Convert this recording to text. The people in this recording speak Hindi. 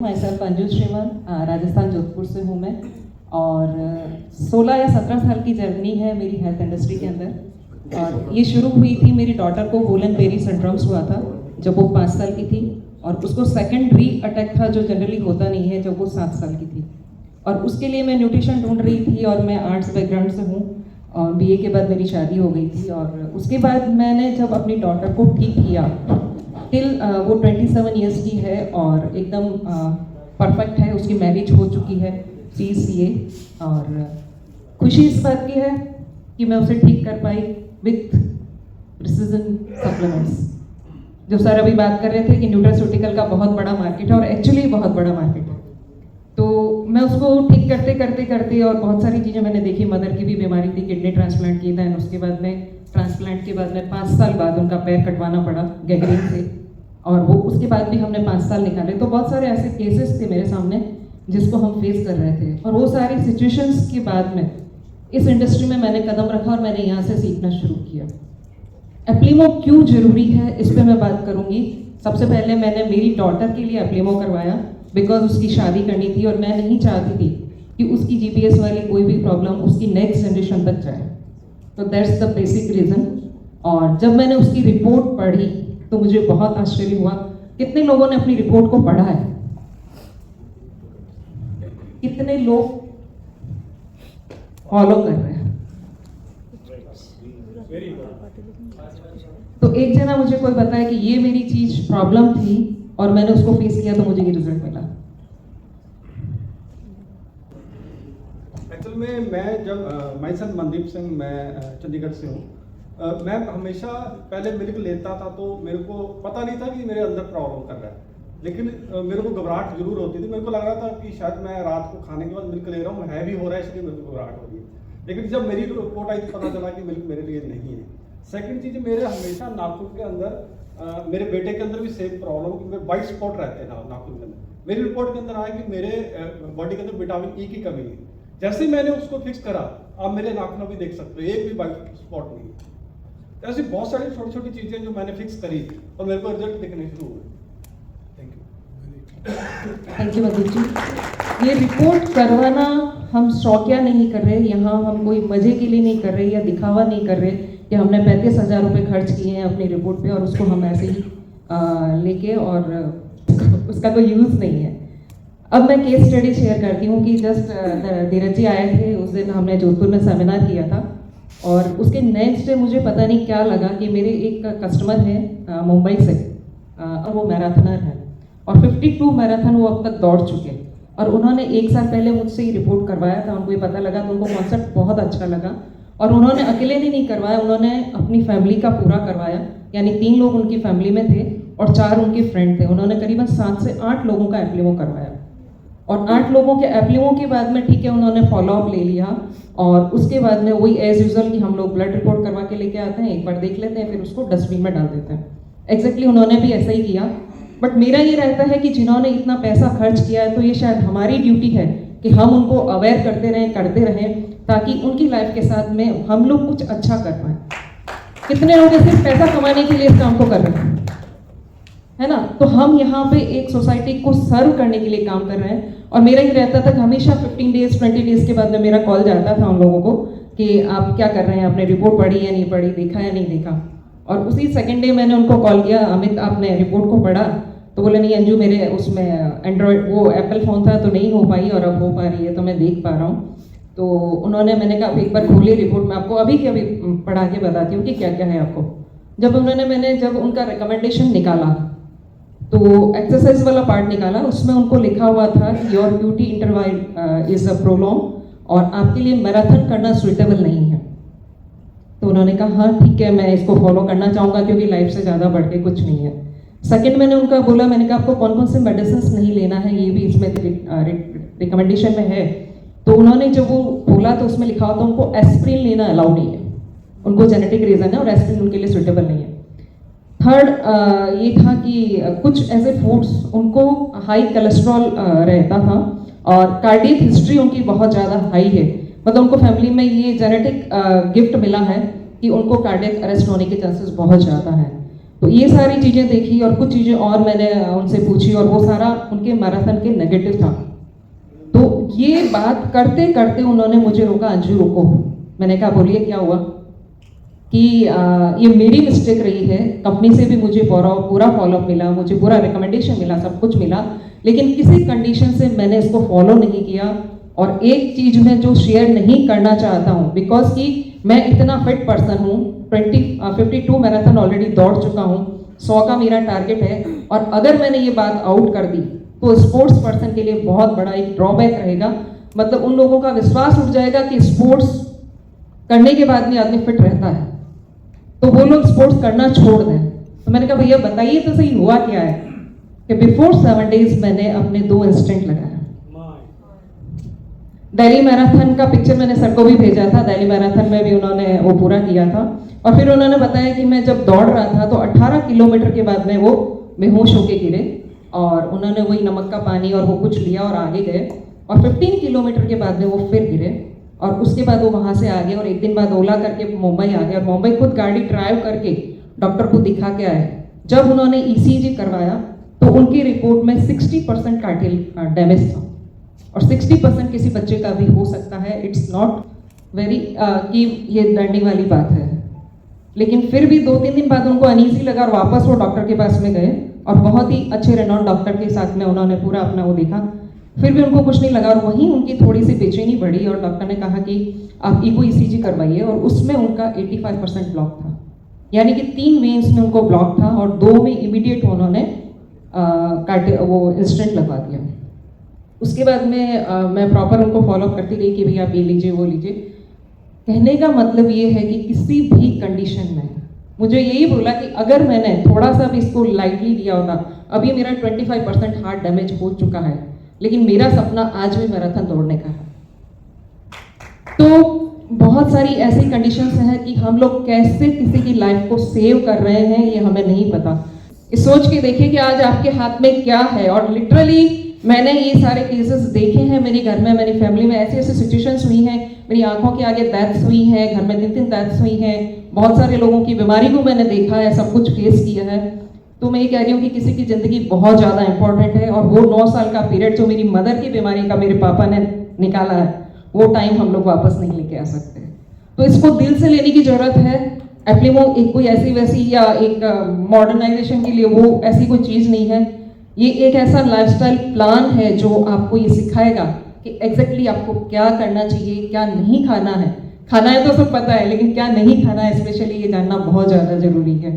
मैं सेल्फ अंजू श्रीमान, राजस्थान जोधपुर से हूँ मैं। और 16 या 17 साल की जर्नी है मेरी हेल्थ इंडस्ट्री के अंदर। और ये शुरू हुई थी, मेरी डॉटर को वुलन बेरी सिंड्रोम्स हुआ था जब वो 5 साल की थी, और उसको सेकेंडरी अटैक था जो जनरली होता नहीं है जब वो 7 साल की थी। और उसके लिए मैं न्यूट्रिशन ढूंढ रही थी, और मैं आर्ट्स बैकग्राउंड से हूँ, और बीए के बाद मेरी शादी हो गई थी। और उसके बाद मैंने जब अपनी डॉटर को ठीक किया, टिल वो 27 ईयर्स की है और एकदम परफेक्ट है, उसकी मैरिज हो चुकी है CA। और खुशी इस बात की है कि मैं उसे ठीक कर पाई विथ प्रिसिजन सप्लीमेंट्स। जो सर अभी बात कर रहे थे कि न्यूट्रास्यूटिकल का बहुत बड़ा मार्केट है, और एक्चुअली बहुत बड़ा मार्केट है। तो मैं उसको ठीक करते करते करते और बहुत सारी चीज़ें मैंने देखी। मदर की भी बीमारी थी, किडनी ट्रांसप्लांट की था, उसके बाद में ट्रांसप्लांट के बाद में 5 साल बाद उनका पैर कटवाना पड़ा गैंग्रीन से, और वो उसके बाद भी हमने 5 साल निकाले। तो बहुत सारे ऐसे केसेस थे मेरे सामने जिसको हम फेस कर रहे थे, और वो सारी सिचुएशंस के बाद में इस इंडस्ट्री में मैंने कदम रखा और मैंने यहाँ से सीखना शुरू किया। एप्लीमो क्यों जरूरी है इस पर मैं बात करूँगी। सबसे पहले मैंने मेरी डॉटर के लिए एप्लीमो करवाया बिकॉज उसकी शादी करनी थी, और मैं नहीं चाहती थी कि उसकी GPS वाली कोई भी प्रॉब्लम उसकी नेक्स्ट जनरेशन तक जाए। तो दैट्स द बेसिक रीज़न। और जब मैंने उसकी रिपोर्ट पढ़ी तो मुझे बहुत आश्चर्य हुआ, कितने लोगों ने अपनी रिपोर्ट को पढ़ा है, कितने लोग फॉलो कर रहे हैं। तो एक जना मुझे कोई बताया कि ये मेरी चीज प्रॉब्लम थी और मैंने उसको फेस किया तो मुझे ये रिजल्ट मिला। एक्चुअल में मैं जब मैं सर मनदीप सिंह, मैं चंडीगढ़ से हूँ। मैं हमेशा पहले मिल्क लेता था तो मेरे को पता नहीं था कि मेरे अंदर प्रॉब्लम कर रहा है, लेकिन मेरे को घबराहट जरूर होती थी। मेरे को लग रहा था कि शायद मैं रात को खाने के बाद मिल्क ले रहा हूँ, हैवी हो रहा है, इसलिए मेरे को घबराहट हो रही है। लेकिन जब मेरी रिपोर्ट आई तो पता चला कि मिल्क मेरे लिए नहीं है। सेकंड चीज़, मेरे हमेशा नाखून के अंदर, मेरे बेटे के अंदर भी सेम प्रॉब्लम, क्योंकि वाइट स्पॉट रहते हैं नाखून के अंदर। मेरी रिपोर्ट के अंदर आया कि मेरे बॉडी के अंदर विटामिन E की कमी है। जैसे ही मैंने उसको फिक्स करा, आप मेरे नाखून भी देख सकते हो, एक भी वाइट स्पॉट नहीं है। ऐसी बहुत सारी छोटी छोटी चीजें जो मैंने फिक्स करी और मेरे को रिजल्ट दिखने शुरू हुए। थैंक यू मधुर जी। ये रिपोर्ट करवाना हम शौकिया नहीं कर रहे, यहाँ हम कोई मजे के लिए नहीं कर रहे या दिखावा नहीं कर रहे कि हमने 35,000 रुपये खर्च किए हैं अपनी रिपोर्ट पे और उसको हम ऐसे ही लेके और उसका कोई यूज़ नहीं है। अब मैं केस स्टडी शेयर करती हूँ कि जस्ट धीरज जी आए थे उस दिन, हमने जोधपुर में सेमिनार किया था, और उसके नेक्स्ट डे मुझे पता नहीं क्या लगा कि मेरे एक कस्टमर है मुंबई से, और वो मैराथनर है और 52 मैराथन वो अब तक दौड़ चुके, और उन्होंने 1 साल पहले मुझसे ही रिपोर्ट करवाया था। उनको ये पता लगा तो उनको कॉन्सेप्ट बहुत अच्छा लगा, और उन्होंने अकेले नहीं करवाया, उन्होंने अपनी फैमिली का पूरा करवाया। यानी 3 लोग उनकी फैमिली में थे और 4 उनके फ्रेंड थे। उन्होंने करीबन 7 से 8 लोगों का एप्लीमो करवाया, और 8 लोगों के एप्लीमो के बाद में ठीक है उन्होंने फॉलोअप ले लिया, और उसके बाद में वही एज यूजुअल कि हम लोग ब्लड रिपोर्ट करवा के लेके आते हैं, एक बार देख लेते हैं, फिर उसको डस्टबिन में डाल देते हैं। एग्जैक्टली उन्होंने भी ऐसा ही किया। बट मेरा ये रहता है कि जिन्होंने इतना पैसा खर्च किया है तो ये शायद हमारी ड्यूटी है कि हम उनको अवेयर करते रहें ताकि उनकी लाइफ के साथ में हम लोग कुछ अच्छा कर पाएँ। कितने लोग सिर्फ पैसा कमाने के लिए इस काम को कर रहे हैं, है ना। तो हम यहाँ पे एक सोसाइटी को सर्व करने के लिए काम कर रहे हैं, और मेरा ये रहता था कि हमेशा 15 डेज 20 डेज के बाद में मेरा कॉल जाता था उन लोगों को कि आप क्या कर रहे हैं, आपने रिपोर्ट पढ़ी या नहीं पढ़ी, देखा या नहीं देखा। और उसी सेकंड डे मैंने उनको कॉल किया, अमित आपने रिपोर्ट को पढ़ा? तो बोले नहीं अंजू, मेरे उसमें एंड्रॉयड वो एप्पल फ़ोन था तो नहीं हो पाई, और अब हो पा रही है तो मैं देख पा रहा हूँ। तो उन्होंने, मैंने कहा एक बार खोली रिपोर्ट, मैं आपको अभी के अभी पढ़ा के बताती हूँ कि क्या क्या है आपको। जब उनका रिकमेंडेशन निकाला तो एक्सरसाइज वाला पार्ट निकाला, उसमें उनको लिखा हुआ था your beauty interval is a prolong, और आपके लिए मैराथन करना सुइटेबल नहीं है। तो उन्होंने कहा हाँ ठीक है, मैं इसको फॉलो करना चाहूँगा क्योंकि लाइफ से ज़्यादा बढ़ के कुछ नहीं है। सेकंड मैंने उनका बोला, मैंने कहा आपको कौन कौन से मेडिसिन नहीं लेना है, ये भी इसमें रिकमेंडेशन में है। तो उन्होंने जब वो बोला तो उसमें लिखा हुआ था उनको एस्प्रिन लेना अलाउ नहीं है, उनको जेनेटिक रीज़न है और एस्प्रिन उनके लिए सुइटेबल नहीं है। थर्ड ये था कि कुछ ऐसे फूड्स उनको हाई कोलेस्ट्रॉल रहता था, और कार्डियक हिस्ट्री उनकी बहुत ज़्यादा हाई है, मतलब उनको फैमिली में ये जेनेटिक गिफ्ट मिला है कि उनको कार्डियक अरेस्ट होने के चांसेस बहुत ज़्यादा है। तो ये सारी चीज़ें देखी और कुछ चीज़ें और मैंने उनसे पूछी और वो सारा उनके मैराथन के नेगेटिव था। तो ये बात करते करते उन्होंने मुझे रोका, अंजू रुको। मैंने कहा बोलिए क्या हुआ? कि ये मेरी मिस्टेक रही है, कंपनी से भी मुझे पूरा फॉलोअप मिला, मुझे पूरा रिकमेंडेशन मिला, सब कुछ मिला, लेकिन किसी कंडीशन से मैंने इसको फॉलो नहीं किया। और एक चीज़ मैं जो शेयर नहीं करना चाहता हूँ, बिकॉज कि मैं इतना फिट पर्सन हूँ, 52 मैराथन ऑलरेडी दौड़ चुका हूँ, 100 का मेरा टारगेट है, और अगर मैंने ये बात आउट कर दी तो स्पोर्ट्स पर्सन के लिए बहुत बड़ा एक ड्रॉबैक रहेगा। मतलब उन लोगों का विश्वास उठ जाएगा कि स्पोर्ट्स करने के बाद भी आदमी फिट रहता है, तो वो लोग स्पोर्ट्स करना छोड़ दें। तो मैंने कहा भैया बताइए तो सही हुआ क्या है? कि बिफोर 7 डेज मैंने अपने 2 इंस्टेंट लगाया। दिल्ली मैराथन का पिक्चर मैंने सर को भी भेजा था, दिल्ली मैराथन में भी उन्होंने वो पूरा किया था। और फिर उन्होंने बताया कि मैं जब दौड़ रहा था तो 18 किलोमीटर के बाद में वो बेहोश होके गिरे, और उन्होंने वही नमक का पानी और वो कुछ लिया और आगे गए, और 15 किलोमीटर के बाद में वो फिर गिरे, और उसके बाद वो वहाँ से आ गए, और एक दिन बाद ओला करके मुंबई आ गए, और मुंबई खुद गाड़ी ड्राइव करके डॉक्टर को दिखा के आए। जब उन्होंने ECG करवाया तो उनकी रिपोर्ट में 60% कार्टिल डैमेज था, और 60% किसी बच्चे का भी हो सकता है। इट्स नॉट वेरी कि ये डरने वाली बात है, लेकिन फिर भी 2-3 दिन बाद उनको अनईजी लगा और वापस वो डॉक्टर के पास में गए, और बहुत ही अच्छे रेनॉल्ड डॉक्टर के साथ में उन्होंने पूरा अपना वो देखा, फिर भी उनको कुछ नहीं लगा, और वहीं उनकी थोड़ी सी बेचैनी बढ़ी, और डॉक्टर ने कहा कि आप ईको ECG करवाइए, और उसमें उनका 85% ब्लॉक था, यानी कि 3 वेन्स में उनको ब्लॉक था, और 2 में इमीडिएट उन्होंने वो इंस्टेंट लगवा दिया। उसके बाद में मैं प्रॉपर उनको फॉलोअप करती रही कि भैया आप ये लीजिए वो लीजिए। कहने का मतलब ये है कि किसी भी कंडीशन में मुझे यही बोला कि अगर मैंने थोड़ा सा भी इसको लाइटली लिया होता, अभी मेरा 25% हार्ट डैमेज हो चुका है, लेकिन मेरा सपना आज भी मैराथन दौड़ने का है। तो बहुत सारी ऐसी कंडीशंस हैं कि हम लोग कैसे किसी की लाइफ को सेव कर रहे हैं ये हमें नहीं पता। इस सोच के देखिए कि आज आपके हाथ में क्या है, और लिटरली मैंने ये सारे केसेस देखे हैं मेरे घर में, मेरी फैमिली में ऐसी ऐसी सिचुएशंस हुई हैं, मेरी आंखों के आगे डेथ्स हुई हैं, घर में 3-3 डेथ्स हुई हैं, बहुत सारे लोगों की बीमारी को मैंने देखा है, सब कुछ फेस किया है। तो मैं ये कह रही हूँ कि किसी की ज़िंदगी बहुत ज़्यादा इंपॉर्टेंट है, और वो 9 साल का पीरियड जो मेरी मदर की बीमारी का मेरे पापा ने निकाला है, वो टाइम हम लोग वापस नहीं लेके आ सकते। तो इसको दिल से लेने की ज़रूरत है। एप्लीमो एक कोई ऐसी वैसी या एक मॉडर्नाइजेशन के लिए वो ऐसी कोई चीज़ नहीं है, ये एक ऐसा लाइफस्टाइल प्लान है जो आपको ये सिखाएगा कि एग्जैक्टली आपको क्या करना चाहिए, क्या नहीं खाना है। खाना है तो सब पता है, लेकिन क्या नहीं खाना है स्पेशली ये जानना बहुत ज़्यादा ज़रूरी है।